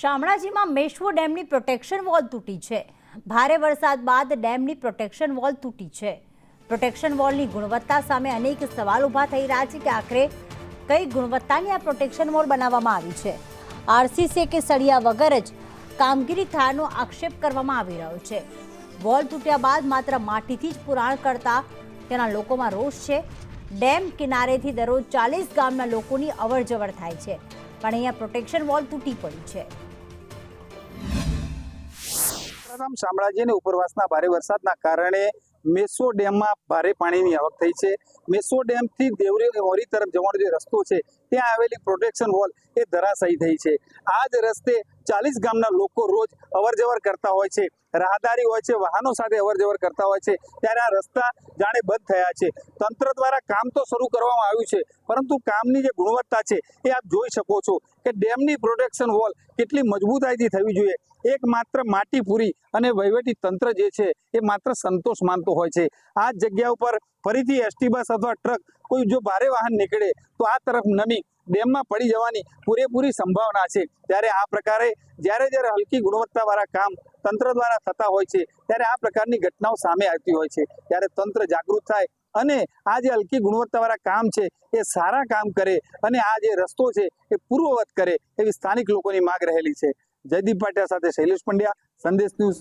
શામળાજીમાં મેશ્વો ડેમની protection wall તૂટી છે। ભારે વરસાદ બાદ ડેમની પ્રોટેક્શન વોલ તૂટી છે। પ્રોટેક્શન વોલની ગુણવત્તા સામે અનેક સવાલ ઊભા થઈ રહ્યા છે કે આખરે કઈ ગુણવત્તાની આ પ્રોટેક્શન વોલ બનાવવામાં આવી છે। આરસીસી કે સળિયા વગર જ કામગીરી થયાનો આક્ષેપ કરવામાં આવી રહ્યો છે। વોલ તૂટ્યા બાદ માત્ર માટીથી જ પુરાણ કરતા તેના લોકોમાં રોષ છે। ડેમ કિનારેથી દરરોજ 40 ગામના લોકોની અવરજવર થાય છે, પણ અહીંયા પ્રોટેક્શન વોલ તૂટી પડી છે। શામળાજી અને ઉપરવાસના ભારે વરસાદના કારણે મેશ્વો ડેમમાં ભારે પાણીની આવક થઈ છે। મેશ્વો ડેમથી દેવરી ઓરી તરફ જવાનો જે રસ્તો છે ત્યાં આવેલી પ્રોટેક્શન વોલ એ ધરાશાયી થઈ છે। આ જ રસ્તે 40 ગામના લોકો રોજ અવરજવર કરતા હોય છે, રાહદારી હોય છે, વાહનો સાથે અવરજવર કરતા હોય છે, ત્યારે આ રસ્તા જાણે બંધ થયા છે। તંત્ર દ્વારા કામ તો શરૂ કરવામાં આવ્યું છે, પરંતુ કામની જે ગુણવત્તા છે એ આપ જોઈ શકો છો કે ડેમની પ્રોટેક્શન વોલ કેટલી મજબૂતાઈથી થવી જોઈએ। એક માત્ર માટી પૂરી અને વહીવટી તંત્ર જે છે એ માત્ર સંતોષ માનતો હોય છે। આ જગ્યા ઉપર ફરીથી એસટી બસ અથવા ટ્રક કોઈ જો ભારે વાહન નીકળે તો આ તરફ નમી ડેમમાં પડી જવાની પૂરેપૂરી સંભાવના છે। ત્યારે આ પ્રકારે જ્યારે હલકી ગુણવત્તાવાળા કામ તંત્ર દ્વારા થતા હોય છે ત્યારે આ પ્રકારની ઘટનાઓ સામે આવતી હોય છે। ત્યારે તંત્ર જાગૃત થાય અને આ જે હલકી ગુણવત્તાવાળા કામ છે એ સારા કામ કરે અને આ જે રસ્તો છે એ પૂર્વવત કરે એવી સ્થાનિક લોકોની માંગ રહેલી છે। જયદીપ પાટિયા સાથે શૈલેષ પંડ્યા, સંદેશ ન્યૂઝ,